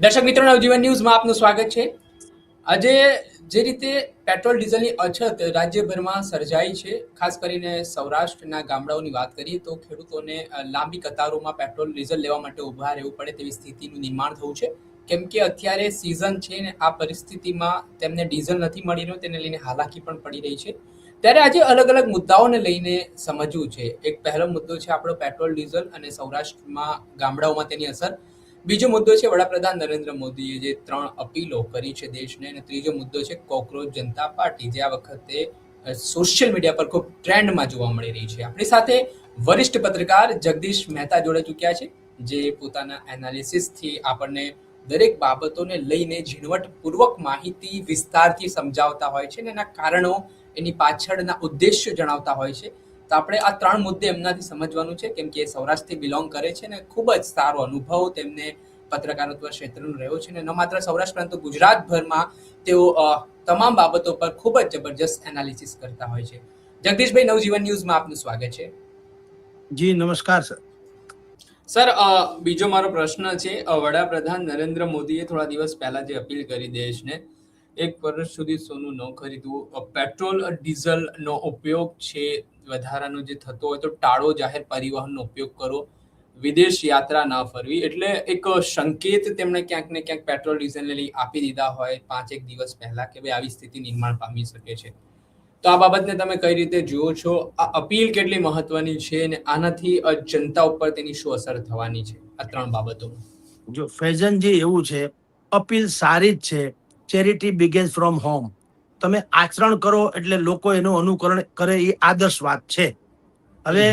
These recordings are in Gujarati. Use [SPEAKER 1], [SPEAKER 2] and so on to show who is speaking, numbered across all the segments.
[SPEAKER 1] દર્શક મિત્રો, નવજીવન ન્યૂઝમાં આપનું સ્વાગત છે. આજે જે રીતે પેટ્રોલ ડીઝલની અછત રાજ્યભરમાં સર્જાઈ છે, ખાસ કરીને સૌરાષ્ટ્રના ગામડાઓની વાત કરીએ તો ખેડૂતોને લાંબી કતારોમાં પેટ્રોલ ડીઝલ લેવા માટે ઊભા રહેવું પડે તેવી સ્થિતિનું નિર્માણ થયું છે. કેમ કે અત્યારે સિઝન છે ને આ પરિસ્થિતિમાં તેમને ડીઝલ નથી મળી રહ્યું, તેને લઈને હાલાકી પણ પડી રહી છે. ત્યારે આજે અલગ અલગ મુદ્દાઓને લઈને સમજવું છે. એક પહેલો મુદ્દો છે આપણો પેટ્રોલ ડીઝલ અને સૌરાષ્ટ્રમાં ગામડાઓમાં તેની અસર. બીજો મુદ્દો છે વડાપ્રધાન નરેન્દ્ર મોદીએ જે 3 અપીલો કરી છે દેશને, અને ત્રીજો મુદ્દો છે કોકરોચ જનતા પાર્ટી, જે આ વખતે સોશિયલ મીડિયા પર ખૂબ ટ્રેન્ડમાં જોવા મળી રહી છે. આપણી સાથે વરિષ્ઠ પત્રકાર જગદીશ મહેતા જોડે ચૂક્યા છે, જે પોતાના એનાલિસિસથી આપણને દરેક બાબતોને લઈને ઝીણવટપૂર્વક માહિતી વિસ્તારથી સમજાવતા હોય છે અને એના કારણો, એની પાછળના ઉદ્દેશ્યો જણાવતા હોય છે. તો આપણે આ 3 મુદ્દે એમનાથી સમજવાનું છે, કેમ કે એ સૌરાષ્ટ્રથી બિલોંગ કરે છે અને ખૂબ જ સારો અનુભવ તેમને પત્રકારત્વ ક્ષેત્રનો રહ્યો છે. અને ન માત્ર સૌરાષ્ટ્ર પરંતુ ગુજરાતભરમાં તેઓ તમામ બાબતો પર ખૂબ જ જબરજસ્ત એનાલિસિસ કરતા હોય છે. જગદીશભાઈ, નવજીવન ન્યૂઝમાં આપનું સ્વાગત છે.
[SPEAKER 2] જી નમસ્કાર સર.
[SPEAKER 1] સર, બીજો મારો પ્રશ્ન છે, વડાપ્રધાન નરેન્દ્ર મોદીએ થોડા દિવસ પહેલા જે અપીલ કરી દેશને, 1 વર્ષ સુધી સોનું ન ખરીદવું, પેટ્રોલ ડીઝલનો ઉપયોગ છે વધારાનો જે થતો હોય તો ટાળો, જાહેર પરિવહનનો ઉપયોગ કરો, વિદેશ યાત્રા ન ફરવી, એટલે એક સંકેત તેમણે ક્યાંક ને ક્યાંક પેટ્રોલ ડીઝલને લઈ આપી દીધા હોય 5-1 દિવસ પહેલા કે ભાઈ આવી સ્થિતિ નિર્માણ પામી શકે છે. તો આ બાબતને તમે કઈ રીતે જુઓ છો? આ અપીલ કેટલી મહત્વની છે અને આનાથી જનતા ઉપર તેની શું અસર થવાની છે આ 3 બાબતોમાં?
[SPEAKER 2] જો ફૈઝનજી, એવું છે, અપીલ સારી જ છે. Charity begins from home. તમે આચરણ કરો એટલે લોકો એનું અનુકરણ કરે, એ આદર્શ વાત છે. હવે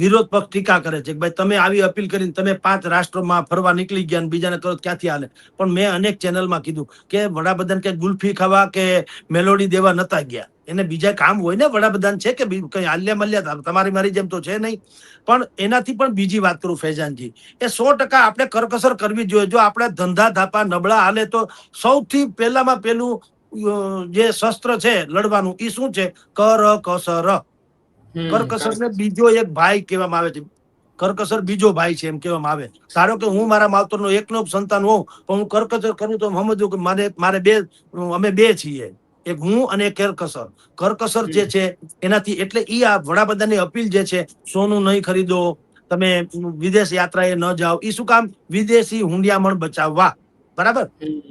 [SPEAKER 2] વિરોધ પક્ષ ટીકા કરે છે કે ભાઈ તમે આવી અપીલ કરીને તમે 5 રાષ્ટ્રોમાં ફરવા નીકળી ગયા અને બીજાને કરો, ક્યાંથી હાલે? પણ મેં અનેક ચેનલમાં કીધું કે વડાપ્રધાન કે ગુલ્ફી ખાવા કે મેલોડી દેવા નતા ગયા, એને બીજા કામ હોય ને. વડાપ્રધાન છે કે કઈ આલ્યા મલ્યા તમારી મારી જેમ તો છે નહીં. પણ એનાથી પણ બીજી વાત કરું ફૈઝાનજી, એ 100% આપણે કરકસર કરવી જોઈએ. જો આપણે ધંધા ધાપા નબળા હાલે તો સૌથી પહેલામાં પહેલું જે શસ્ત્ર છે લડવાનું, એ શું છે? કરકસર. કરકસર ને બીજો એક ભાઈ કહેવામાં આવે છે. કરકસર બીજો ભાઈ છે એમ કહેવામાં આવે. ધારો કે હું મારા માવતરનો એકનો સંતાન હોઉં પણ હું કરકસર કરું તો સમજવું કે મારે બે, અમે બે છીએ, એક હું અને એક કરકસર. કરકસર જે છે એનાથી, એટલે ઈ આ વડાપ્રધાનની અપીલ જે છે, સોનું નહીં ખરીદો, તમે વિદેશ યાત્રાએ ન જાઓ, ઈ શું કામ? વિદેશી હુંડિયામણ બચાવવા. બરાબર.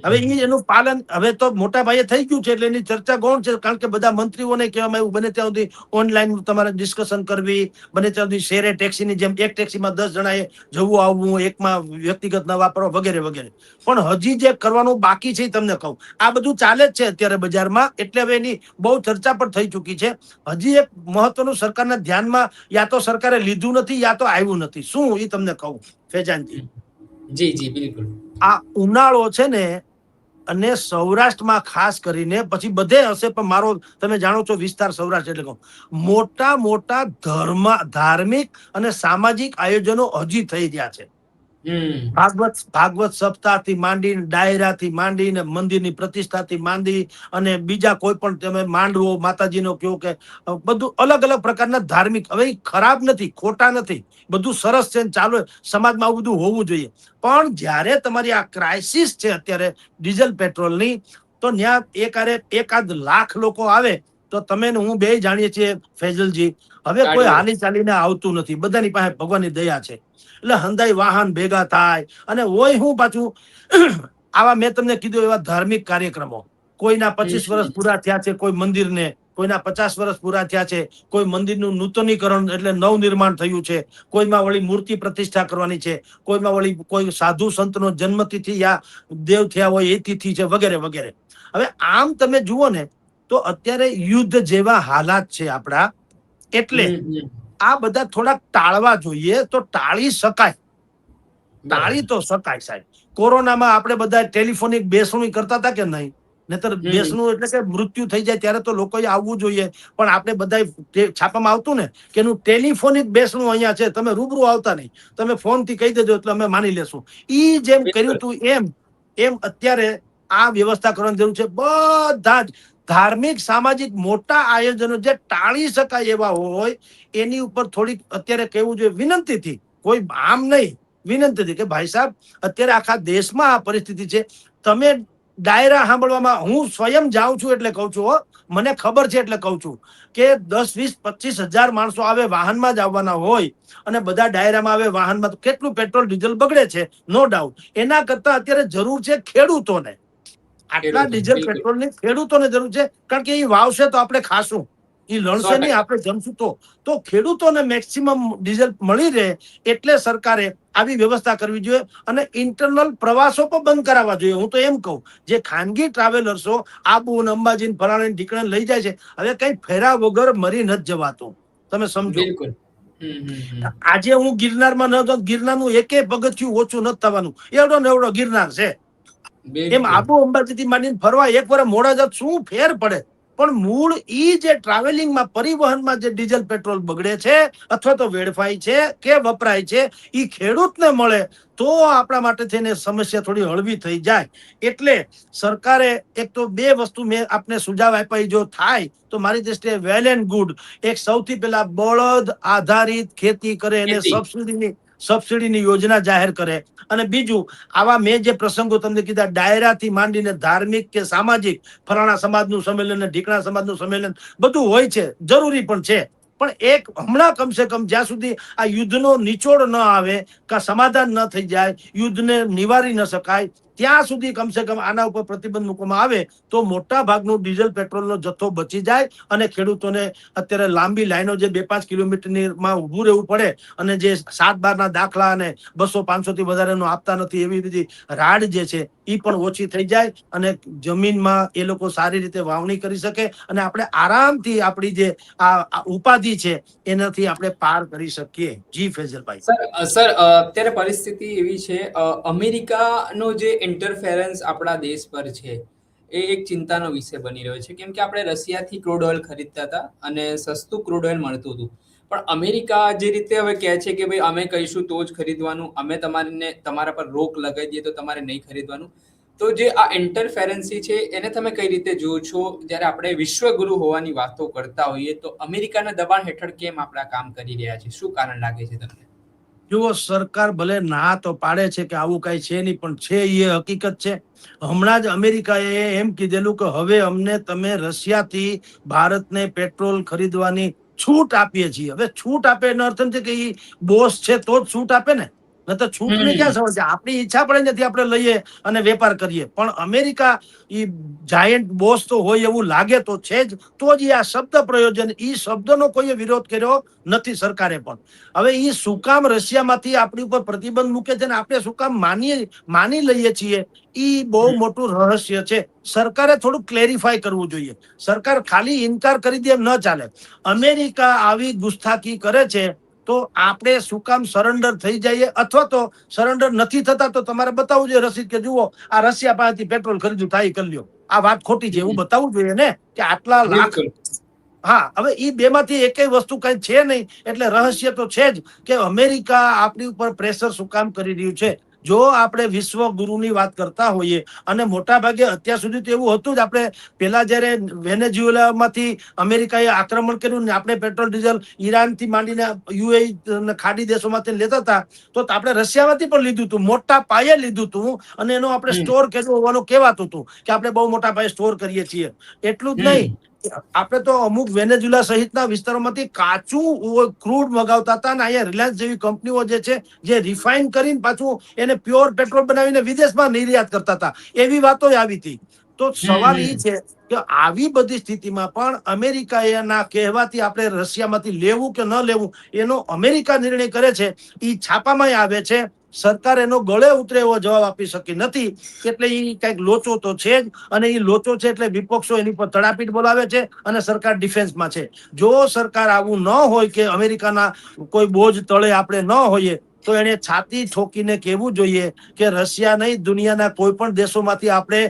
[SPEAKER 2] હવે એનું પાલન હવે તો મોટા ભાઈએ થઈ ગયું છે, એટલે એની ચર્ચા ગૌણ છે. કારણ કે બધા મંત્રીઓને કહેવામાં આવ્યું બને ત્યાં સુધી ઓનલાઈન તમારે ડિસ્કશન કરવી, બને ત્યાં સુધી શેરે ટેક્સીની જેમ એક ટેક્સીમાં 10 જણાએ જવું આવવું, એકમાં વ્યક્તિગત ન વાપરવા, વગેરે વગેરે. પણ હજી જે કરવાનું બાકી છે તમને કહું, આ બધું ચાલે જ છે અત્યારે બજારમાં, એટલે હવે એની બહુ ચર્ચા પણ થઈ ચૂકી છે. હજી એક મહત્વનું સરકારના ધ્યાનમાં યા તો સરકારે લીધું નથી યા તો આવ્યું નથી. શું એ તમને કહું ફૈજાનજી?
[SPEAKER 1] જી જી બિલકુલ.
[SPEAKER 2] આ ઉનાળો છે ને, અને સૌરાષ્ટ્રમાં ખાસ કરીને, પછી બધે હશે પણ મારો, તમે જાણો છો વિસ્તાર સૌરાષ્ટ્ર એટલે કહું, મોટા મોટા ધાર્મિક અને સામાજિક આયોજનો હજી થઈ રહ્યા છે. ભાગવત સપ્તાહથી માંડીને, ડાયરાથી માંડીને, મંદિરની પ્રતિષ્ઠાથી માંડી અને બીજા કોઈ પણ તમે માંડવો માતાજીનો કયો કે બધું અલગ અલગ પ્રકારના ધાર્મિક. હવે ખરાબ નથી, ખોટા નથી, બધું સરસ છે, ચાલો સમાજમાં આવું બધું હોવું જોઈએ. પણ જ્યારે તમારી આ ક્રાઇસિસ છે અત્યારે ડીઝલ પેટ્રોલની, તો ત્યાં એકાદ લાખ લોકો આવે તો તમે ને હું બે જાણીએ છીએ ફૈઝલજી, હવે કોઈ હાલી ચાલીને આવતું નથી. બધાની પાસે ભગવાનની દયા છે, એટલે હંધાઈ વાહન ભેગા થાય. અને હોય હું પાછું આવા મેં તમને કીધું એવા ધાર્મિક કાર્યક્રમો, કોઈના 25 વર્ષ પૂરા થયા છે કોઈ મંદિરને, કોઈના 50 વર્ષ પૂરા થયા છે, કોઈ મંદિરનું નૂતનીકરણ એટલે નવનિર્માણ થયું છે, કોઈમાં વળી મૂર્તિ પ્રતિષ્ઠા કરવાની છે, કોઈમાં વળી કોઈ સાધુ સંતનો જન્મતિથિ યા દેવ થયા હોય એ તિથિ છે, વગેરે વગેરે. હવે આમ તમે જુઓ ને તો અત્યારે યુદ્ધ જેવા હાલાત છે આપણા, એટલે આ બધા થોડાક ટાળવા જોઈએ. તો ટાળી શકાય, ટાળી તો શકાય સાહેબ. કોરોનામાં આપણે બધા ટેલિફોનિક બેસણું કરતા હતા કે નહીં? નહીતર બેસણું એટલે કે મૃત્યુ થઈ જાય ત્યારે તો લોકોએ આવવું જોઈએ. પણ આપણે બધા છાપામાં આવતું ને કે એનું ટેલિફોનિક બેસણું અહીંયા છે, તમે રૂબરૂ આવતા નહીં, તમે ફોન થી કહી દેજો એટલે અમે માની લેશું. ઈ જેમ કર્યું તું એમ અત્યારે આ વ્યવસ્થા કરવાની જરૂર છે. બધા જ ધાર્મિક સામાજિક મોટા આયોજનો જે ટાળી શકાય એવા હોય એની ઉપર થોડીક અત્યારે કહેવું જોઈએ વિનંતીથી, કોઈ આમ નહીં વિનંતી હતી કે ભાઈ સાહેબ અત્યારે આખા દેશમાં આ પરિસ્થિતિ છે, તમે ડાયરા સાંભળવામાં, હું સ્વયં જાઉં છું એટલે કહું છું હો, મને ખબર છે એટલે કહું છું કે 10, 20, 25 હજાર માણસો આવે, વાહનમાં જ આવવાના હોય અને બધા ડાયરામાં આવે વાહનમાં, તો કેટલું પેટ્રોલ ડીઝલ બગડે છે, નો ડાઉટ. એના કરતા અત્યારે જરૂર છે ખેડૂતોને, આટલા
[SPEAKER 1] ખેડૂતોને
[SPEAKER 2] ડીઝલ
[SPEAKER 1] બિલકુલ
[SPEAKER 2] પેટ્રોલની ખેડૂતોને જરૂર છે, કારણ કે એ વાવશે તો આપણે ખાશું, એ લણશે નહીં
[SPEAKER 1] 100%.
[SPEAKER 2] આપણે જમશું. તો ખેડૂતોને મેક્સિમમ ડીઝલ મળી રહે એટલે સરકારે આવી વ્યવસ્થા કરવી જોઈએ અને ઇન્ટરનલ પ્રવાસો પણ બંધ કરાવવા જોઈએ. હું તો એમ કહું, જે ખાનગી ટ્રાવેલર્સો આબુ ને અંબાજી ને ફલાણા ઢીકણે લઈ જાય છે, હવે કઈ ફેરા વગર મરી નથી જવાતું, તમે સમજો.
[SPEAKER 1] બિલકુલ. હમ.
[SPEAKER 2] આજે હું ગિરનારમાં ન હતો, ગિરનારનું એકે પગથિયું ઓછું નથી થવાનું, એવડો ને એવડો ગિરનાર છે. એમ
[SPEAKER 1] બિલકુલ.
[SPEAKER 2] આબુ અંબાજીથી માંડીને ફરવા એક વાર મોડા જાત શું ફેર પડે? પણ મૂળ ઈ જે ટ્રાવેલિંગમાં, પરિવહનમાં જે ડીઝલ પેટ્રોલ બગડે છે અથવા તો વેડફાય છે કે વપરાય છે, ઈ ખેડૂતને મળે તો આપણા માટે થઈને સમસ્યા થોડી હળવી થઈ જાય. એટલે સરકારે એક તો બે વસ્તુ મેં આપને સુઝાવ આપ્યા, જો થાય તો મારી દ્રષ્ટિએ વેલ એન્ડ ગુડ. એક સૌથી પહેલા બળદ આધારિત ખેતી કરે એને
[SPEAKER 1] ખેતી.
[SPEAKER 2] સબસિડીની યોજના જાહેર કરે. અને બીજું, આવા મેં જે પ્રસંગો તમને કીધા, ડાયરાથી માંડીને ધાર્મિક કે સામાજિક, ફલાણા સમાજનું સંમેલન ને ઢીકણા સમાજનું સંમેલન બધું હોય છે, જરૂરી પણ છે. પણ એક હમણાં કમસે કમ જ્યાં સુધી આ યુદ્ધનો નિચોડ ન આવે, કે સમાધાન ન થઈ જાય, યુદ્ધને નિવારી ન શકાય, ત્યાં સુધી કમસે કમ આના ઉપર પ્રતિબંધ મૂકવામાં આવે તો મોટા ભાગનું ડીઝલ પેટ્રોલનો જથ્થો બચી જાય અને ખેડૂતોને અત્યારે લાંબી લાઈનો, જે 2-5 કિલોમીટરની માં ઊભું રહેવું પડે અને જે 7-12 દાખલા અને 200-500 થી વધારેનો આપતા નથી, એવી બધી રાડ જે છે એ પણ ઓછી થઈ જાય અને જમીનમાં એ લોકો સારી રીતે વાવણી કરી શકે અને આપણે આરામથી આપણી જે આ ઉપાધિ છે એનાથી આપણે પાર કરી શકીએ. જી ફેઝલભાઈ.
[SPEAKER 1] સર, અત્યારે પરિસ્થિતિ એવી છે, અમેરિકાનો જે ઇન્ટરફેરન્સ આપણા દેશ પર છે એ એક ચિંતાનો વિષય બની રહ્યો છે, કેમ કે આપણે રશિયાથી ક્રૂડ ઓઇલ ખરીદતા હતા અને સસ્તું ક્રૂડ ઓઇલ મળતું હતું. પણ અમેરિકા જે રીતે હવે કહે છે કે ભાઈ અમે કહીશું તો જ ખરીદવાનું, અમે તમારા પર રોક લગાવી દઈએ તો તમારે નહીં ખરીદવાનું. તો જે આ ઇન્ટરફેરન્સી છે એને તમે કઈ રીતે જુઓ છો? જ્યારે આપણે વિશ્વગુરુ હોવાની વાતો કરતા હોઈએ તો અમેરિકાના દબાણ હેઠળ કેમ આપણા કામ કરી રહ્યા છે? શું કારણ લાગે છે તમને?
[SPEAKER 2] જુઓ, સરકાર ભલે ના તો પાડે છે કે આવું કઈ છે નહીં, પણ છે એ હકીકત છે. હમણાં જ અમેરિકાએ એમ કીધેલું કે હવે અમને તમે રશિયાથી ભારતને પેટ્રોલ ખરીદવાની છૂટ આપીએ છીએ. હવે છૂટ આપે એનો અર્થ છે કે એ બોસ છે તો જ છૂટ આપે ને, ન તો છૂટની ક્યાં સમજ છે? આપણી ઈચ્છા પડે નથી આપણે લઈએ અને વેપાર કરીએ. પણ અમેરિકા ઈ જાયન્ટ બોસ તો હોય એવું લાગે તો છે જ, તો જ આ શબ્દ પ્રયોજન, ઈ શબ્દનો કોઈએ વિરોધ કર્યો નથી સરકારે પણ. હવે ઈ શું કામ રશિયામાંથી આપણી ઉપર પ્રતિબંધ મૂકે છે ને આપણે શું કામ માની લઈએ છીએ, ઈ બહુ મોટું રહસ્ય છે. સરકારે થોડું ક્લેરિફાય કરવું જોઈએ. સરકાર ખાલી ઇનકાર કરી દે એમ ન ચાલે. અમેરિકા આવી ગુસ્તાખી કરે છે તો આપણે શું કામ સરેન્ડર થઈ જઈએ? અથવા તો સરેન્ડર નથી થતા તો તમારે બતાવવું જોઈએ રસીદ કે જુઓ આ રશિયા પાસેથી પેટ્રોલ ખરીદ્યું, થાય કરી લ્યો. આ વાત ખોટી છે એવું બતાવવું જોઈએ ને, કે આટલા લાખ.
[SPEAKER 1] બિલકુલ.
[SPEAKER 2] હા, હવે ઈ બેમાંથી એકેય વસ્તુ કઈ છે નહીં એટલે રહસ્ય તો છે જ કે અમેરિકા આપણી ઉપર પ્રેશર શું કામ કરી રહ્યું છે. જો આપણે વિશ્વ ગુરુની વાત કરતા હોઈએ અને મોટા ભાગે અત્યાર સુધી તો એવું હતું જ, આપણે પેલા જયારે વેનેઝુએલામાંથી અમેરિકાએ આક્રમણ કર્યું ને આપણે પેટ્રોલ ડીઝલ ઈરાનથી માંડીને યુએઈ ખાડી દેશોમાંથી લેતા હતા, તો આપણે રશિયામાંથી પણ લીધું હતું, મોટા પાયે લીધું હતું અને એનો આપણે સ્ટોર કર્યો હોવાનું કહેવાતું હતું કે આપણે બહુ મોટા પાયે સ્ટોર કરીએ છીએ. એટલું જ નહીં, આપણે તો અમુક વેનેઝુએલા સહિતના વિસ્તારોમાંથી કાચું ક્રૂડ મગાવતા હતા અને અહીંયા રિલાયન્સ જેવી કંપનીઓ જે છે જે રિફાઇન કરીને પાછું એને પ્યોર પેટ્રોલ બનાવીને વિદેશમાં નિર્યાત કરતા હતા, એવી વાતો આવી હતી. તો સવાલ એ છે કે આવી બધી સ્થિતિમાં પણ અમેરિકાના કહેવાથી આપણે રશિયામાંથી લેવું કે ન લેવું એનો અમેરિકા નિર્ણય કરે છે. એ છાપામાં આવે છે, સરકાર એનો ગળે ઉતરે એવો જવાબ આપી શકી નથી. એટલે એ કઈક લોચો તો છે જ, અને એ લોચો છે એટલે વિપક્ષો એની પર તડાપીટ બોલાવે છે અને સરકાર ડિફેન્સમાં છે. જો સરકાર આવું ન હોય કે અમેરિકાના કોઈ બોજ તળે આપણે ન હોઈએ તો એને છાતી ઠોકીને કહેવું જોઈએ કે રશિયા નહીં, દુનિયાના કોઈ પણ દેશોમાંથી આપણે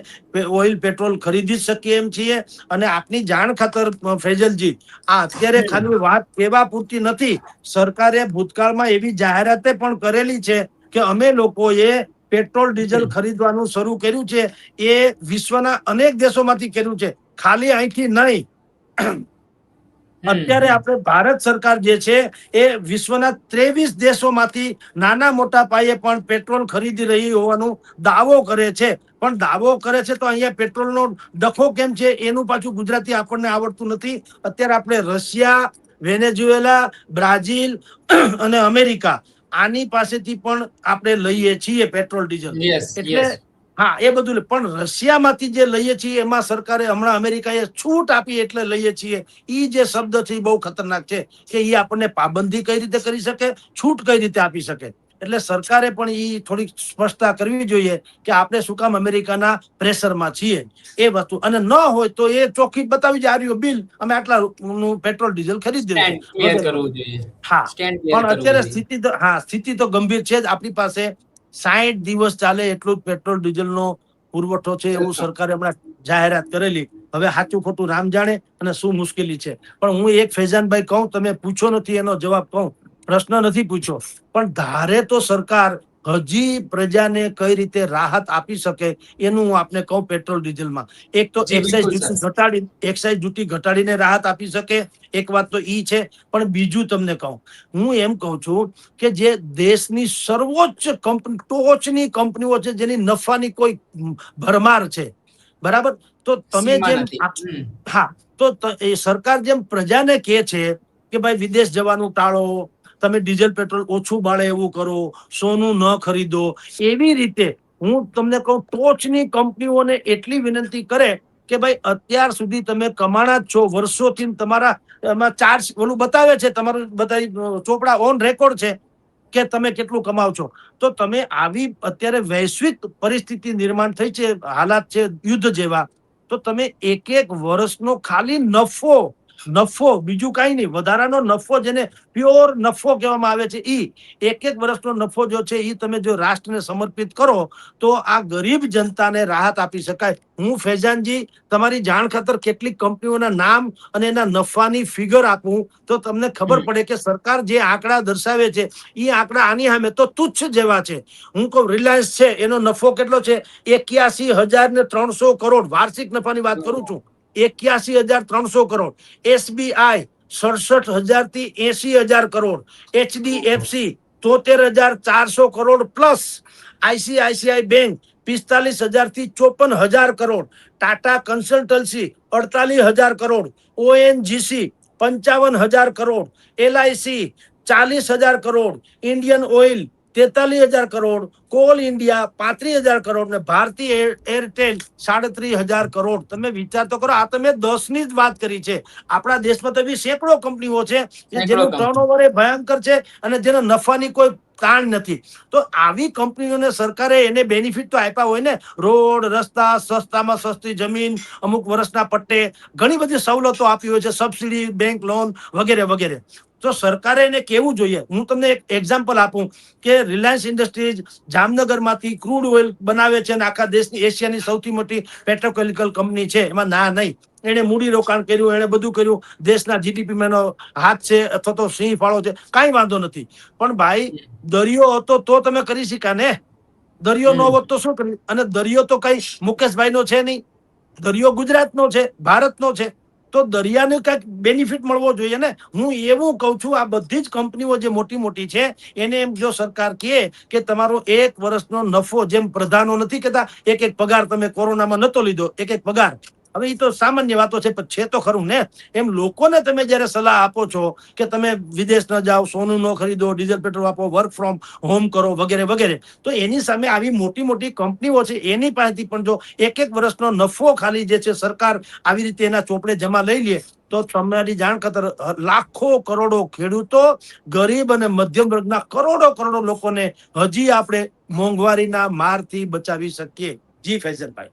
[SPEAKER 2] ઓઇલ પેટ્રોલ ખરીદી શકીએ એમ છીએ. અને આપની જાણ ખાતર ફૈજલજી, આ અત્યારે ખાલી વાત કહેવા પૂરતી નથી, સરકારે ભૂતકાળમાં એવી જાહેરાતે પણ કરેલી છે કે અમે લોકોએ પેટ્રોલ ડીઝલ ખરીદવાનું શરૂ કર્યું છે. એ વિશ્વના અનેક દેશોમાંથી કર્યું છે, ખાલી અહીંથી નહીં. અત્યારે આપણે ભારત સરકાર જે છે એ વિશ્વના 23 દેશોમાંથી નાના મોટા પાયે પણ પેટ્રોલ ખરીદી રહી હોવાનું દાવો કરે છે. પણ દાવો કરે છે તો અહીંયા પેટ્રોલનો ડખો કેમ છે એનું પાછું ગુજરાતી આપણને આવડતું નથી. અત્યારે આપણે રશિયા, વેનેઝુએલા, બ્રાઝિલ અને અમેરિકા આની પાસેથી પણ આપણે લઈએ છીએ પેટ્રોલ ડીઝલ.
[SPEAKER 1] યસ
[SPEAKER 2] એટલે
[SPEAKER 1] યસ
[SPEAKER 2] હા એ બધું પણ રશિયામાંથી જે લઈએ છીએ એમાં સરકારે હમણાં અમેરિકાએ છૂટ આપી એટલે લઈએ છીએ. ઈ જે શબ્દ છે એ બહુ ખતરનાક છે કે એ આપણને પાબંદી કઈ રીતે કરી શકે, છૂટ કઈ રીતે આપી શકે. એટલે સરકારે પણ ઈ થોડીક સ્પષ્ટતા કરવી જોઈએ કે આપણે શું કામ અમેરિકાના પ્રેશરમાં છીએ એ વસ્તુ. અને ન હોય તો એ ચોખ્ખી બતાવી જાય આર્યું બિલ અમે આટલા નું પેટ્રોલ ડીઝલ ખરીદેલું છે
[SPEAKER 1] સ્ટેન્ડ ક્લિયર
[SPEAKER 2] વગેરે.
[SPEAKER 1] કરવું જોઈએ.
[SPEAKER 2] હા
[SPEAKER 1] સ્ટેન્ડ ક્લિયર
[SPEAKER 2] પણ
[SPEAKER 1] કરવું
[SPEAKER 2] અત્યારે
[SPEAKER 1] જોઈએ.
[SPEAKER 2] સ્થિતિ તો ગંભીર છે જ. આપણી પાસે 60 દિવસ ચાલે એટલું જ પેટ્રોલ ડીઝલનો પુરવઠો છે એવું સરકારે હમણાં જાહેરાત કરેલી. હવે સાચું ખોટું રામ જાણે અને શું મુશ્કેલી છે. પણ હું એક ફૈઝાનભાઈ કહું, તમે પૂછો નથી એનો જવાબ કહું, પ્રશ્ન નથી પૂછ્યો પણ ધારે તો સરકાર હજી પ્રજાને કઈ રીતે રાહત આપી શકે એનું હું આપને કહું. પેટ્રોલ ડીઝલમાં એક તો
[SPEAKER 1] જી
[SPEAKER 2] એક્સાઇઝ
[SPEAKER 1] બિલકુલ
[SPEAKER 2] ડ્યુટી
[SPEAKER 1] સર.
[SPEAKER 2] ઘટાડીને રાહત આપી શકે. એક વાત તો ઈ છે. પણ બીજું તમને કહું, હું એમ કહું છું કે જે દેશની સર્વોચ્ચ કંપની, ટોચની કંપનીઓ છે જેની નફાની કોઈ ભરમાર છે, બરાબર, તો તમે
[SPEAKER 1] સીમા
[SPEAKER 2] જેમ
[SPEAKER 1] નથી.
[SPEAKER 2] હા તો એ સરકાર જેમ પ્રજાને કહે છે કે ભાઈ વિદેશ જવાનું ટાળો, તમે ડીઝલ પેટ્રોલ ઓછું બાળે એવું કરો, સોનું ન ખરીદો, એવી રીતે હું તમને કહું ટોચની કંપનીઓને એટલી વિનંતી કરે કે ભાઈ અત્યાર સુધી તમે કમાણા જ છો, વર્ષોથી તમારા એમાં ચાર્જ ઓલું બતાવે છે, તમારું બધા ચોપડા ઓન રેકોર્ડ છે કે તમે કેટલું કમાવ છો. તો તમે આવી અત્યારે વૈશ્વિક પરિસ્થિતિ નિર્માણ થઈ છે, હાલાત છે યુદ્ધ જેવા, તો તમે એક એક વર્ષનો ખાલી નફો બીજું કઈ નહીં, વધારાનો નફો જેને પ્યોર નફો કહેવામાં આવે છે, ઈ એક એક વર્ષનો નફો જો છે ઈ તમે જો રાષ્ટ્રને સમર્પિત કરો તો આ ગરીબ જનતાને રાહત આપી શકાય. હું ફૈઝાનજી તમારી જાણ ખાતર કેટલીક કંપનીઓના નામ અને એના નફાની ફિગર આપું તો તમને ખબર પડે કે સરકાર જે આંકડા દર્શાવે છે એ આંકડા આની સામે તો તુચ્છ જેવા છે. હું કહું રિલાયન્સ છે એનો નફો કેટલો છે? 81,300 કરોડ વાર્ષિક નફાની વાત કરું છું. 81,300 કરોડ. SBI 67,000 થી 80,000 crore. HDFC 73,400 crore plus. ICICI bank 45,000 થી 54,000 crore. Tata consultancy 48,000 crore. ONGC 55,000 crore. LIC 40,000 crore. Indian oil 43,000 crore. Call India 35,000 crore ને ભારતીય એરટેલ 37,000 કરોડ. તમે વિચાર તો કરો, આ તમે 10 ની જ વાત કરી છે. આપણા દેશમાં તો એવી સેંકડો કંપનીઓ છે
[SPEAKER 1] સેંકડો
[SPEAKER 2] જેનું
[SPEAKER 1] કંપની.
[SPEAKER 2] ટર્નઓવર એ ભયંકર છે અને જેના નફાની કોઈ તાણ નથી. તો આવી કંપનીઓને સરકારે એને બેનિફિટ તો આપ્યા હોય ને, રોડ રસ્તા, સસ્તામાં સસ્તી જમીન, અમુક વર્ષના પટ્ટે, ઘણી બધી સવલતો આપી હોય છે, સબસિડી, બેંક લોન વગેરે વગેરે. તો સરકારે એને કેવું જોઈએ. હું તમને એક એક્ઝામ્પલ આપું કે રિલાયન્સ ઇન્ડસ્ટ્રીઝ જામનગરમાંથી ક્રૂડ ઓઇલ બનાવે છે અને આખા દેશની એશિયાની સૌથી મોટી પેટ્રોકેમિકલ કંપની છે. એમાં ના નહીં, એને મૂડી રોકાણ કર્યું, એને બધું કર્યું, દેશના જીડીપીમાં એનો હાથ છે અથવા તો સિંહ ફાળો છે, કાંઈ વાંધો નથી. પણ ભાઈ દરિયો હતો તો તમે કરી શકા ને. દરિયો ન હોત તો શું કરી? અને દરિયો તો કઈ મુકેશભાઈ નો છે નહીં, દરિયો ગુજરાતનો છે, ભારતનો છે. તો દરિયાને કઈક બેનિફિટ મળવો જોઈએ ને. હું એવું કઉ છું, આ બધી જ કંપનીઓ જે મોટી મોટી છે એને એમ જો સરકાર કહે કે તમારો એક વર્ષનો નફો, જેમ પ્રધાનો નથી કહેતા એક એક પગાર તમે કોરોનામાં નતો લીધો, એક એક પગાર, હવે એ તો સામાન્ય વાતો છે પણ છે તો ખરું ને. એમ લોકોને તમે જયારે સલાહ આપો છો કે તમે વિદેશ ન જાઓ, સોનું ન ખરીદો, ડીઝલ પેટ્રોલ વાપરો, વર્ક ફ્રોમ હોમ કરો વગેરે વગેરે, તો એની સામે આવી મોટી મોટી કંપનીઓ છે એની પાસેથી પણ જો એક એક વર્ષનો નફો ખાલી જે છે સરકાર આવી રીતે એના ચોપડે જમા લઈ લે તો તમારી જાણ ખાતર લાખો કરોડો ખેડૂતો, ગરીબ અને મધ્યમ વર્ગના કરોડો કરોડો લોકોને હજી આપણે મોંઘવારીના મારથી બચાવી શકીએ. જી ફૈઝલભાઈ.